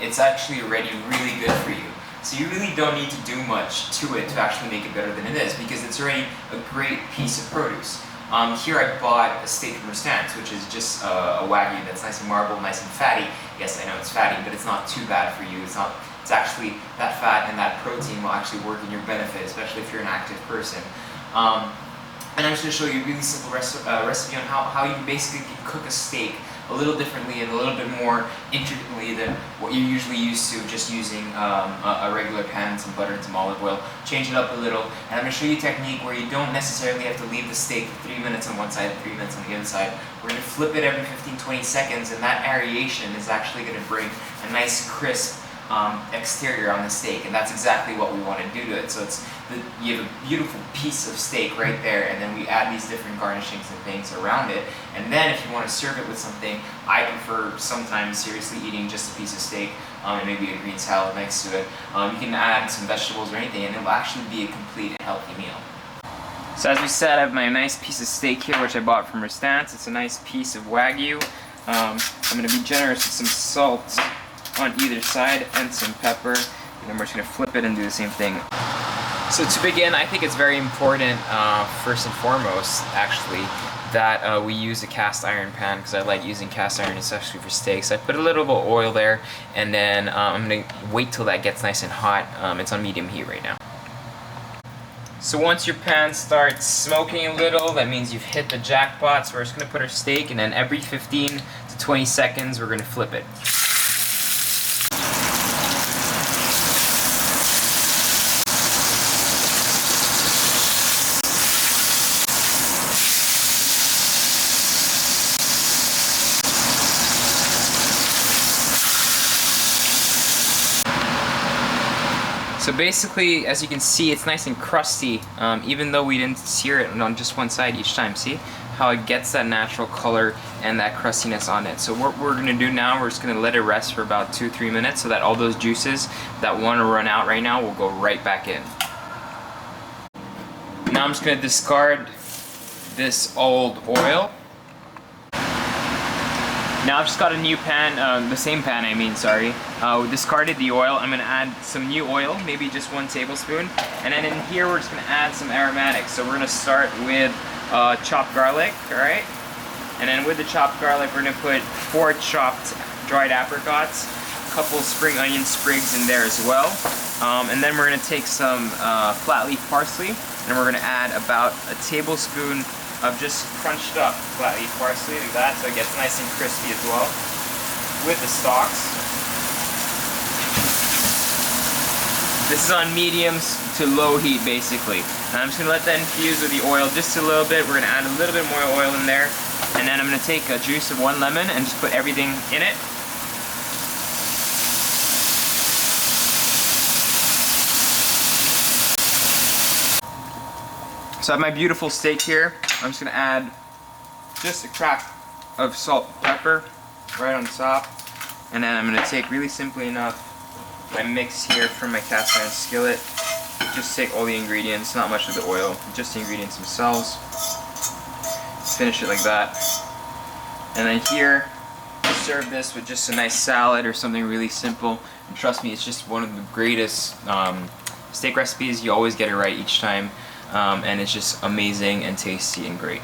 it's actually already really good for you. So you really don't need to do much to it to actually make it better than it is, because it's already a great piece of produce. Here I bought a steak from Rustans, which is just a Wagyu that's nice and marbled, nice and fatty. Yes, I know it's fatty, but it's not too bad for you. It's actually, that fat and that protein will actually work in your benefit, especially if you're an active person. And I'm just going to show you a really simple recipe on how you basically cook a steak a little differently and a little bit more intricately than what you're usually used to, just using a regular pan and some butter and some olive oil. Change it up a little, and I'm going to show you a technique where you don't necessarily have to leave the steak for 3 minutes on one side and 3 minutes on the other side. We're going to flip it every 15-20 seconds, and that aeration is actually going to bring a nice crisp exterior on the steak, and that's exactly what we want to do to it. So you have a beautiful piece of steak right there, and then we add these different garnishings and things around it. And then if you want to serve it with something, I prefer sometimes seriously eating just a piece of steak and maybe a green salad next to it. You can add some vegetables or anything, and it will actually be a complete and healthy meal. So as we said, I have my nice piece of steak here, which I bought from Rustans. It's a nice piece of Wagyu. I'm going to be generous with some salt on either side and some pepper, and then we're just going to flip it and do the same thing. So to begin, I think it's very important, first and foremost, actually, that we use a cast iron pan, because I like using cast iron especially for steaks. I put a little bit of oil there, and then I'm going to wait till that gets nice and hot. It's on medium heat right now. So once your pan starts smoking a little, that means you've hit the jackpot. So we're just going to put our steak, and then every 15 to 20 seconds we're going to flip it. So basically, as you can see, it's nice and crusty, even though we didn't sear it on just one side each time. See how it gets that natural color and that crustiness on it. So what we're going to do now, we're just going to let it rest for about 2-3 minutes so that all those juices that want to run out right now will go right back in. Now I'm just going to discard this old oil. Now I've just got a new pan, the same pan I mean, sorry. We discarded the oil. I'm going to add some new oil, maybe just 1 tablespoon. And then in here we're just going to add some aromatics. So we're going to start with chopped garlic, alright? And then with the chopped garlic we're going to put 4 chopped dried apricots, a couple spring onion sprigs in there as well. And then we're going to take some flat leaf parsley, and we're going to add about a tablespoon of just crunched up flat leaf parsley, like that, so it gets nice and crispy as well, with the stalks. This is on mediums to low heat basically. And I'm just going to let that infuse with the oil just a little bit. We're going to add a little bit more oil in there, and then I'm going to take a juice of 1 lemon and just put everything in it. So I have my beautiful steak here. I'm just going to add just a crack of salt and pepper right on top. And then I'm going to take, really simply enough, my mix here from my cast iron skillet. Just take all the ingredients, not much of the oil, just the ingredients themselves. Finish it like that. And then here, serve this with just a nice salad or something really simple. And trust me, it's just one of the greatest steak recipes. You always get it right each time. And it's just amazing and tasty and great.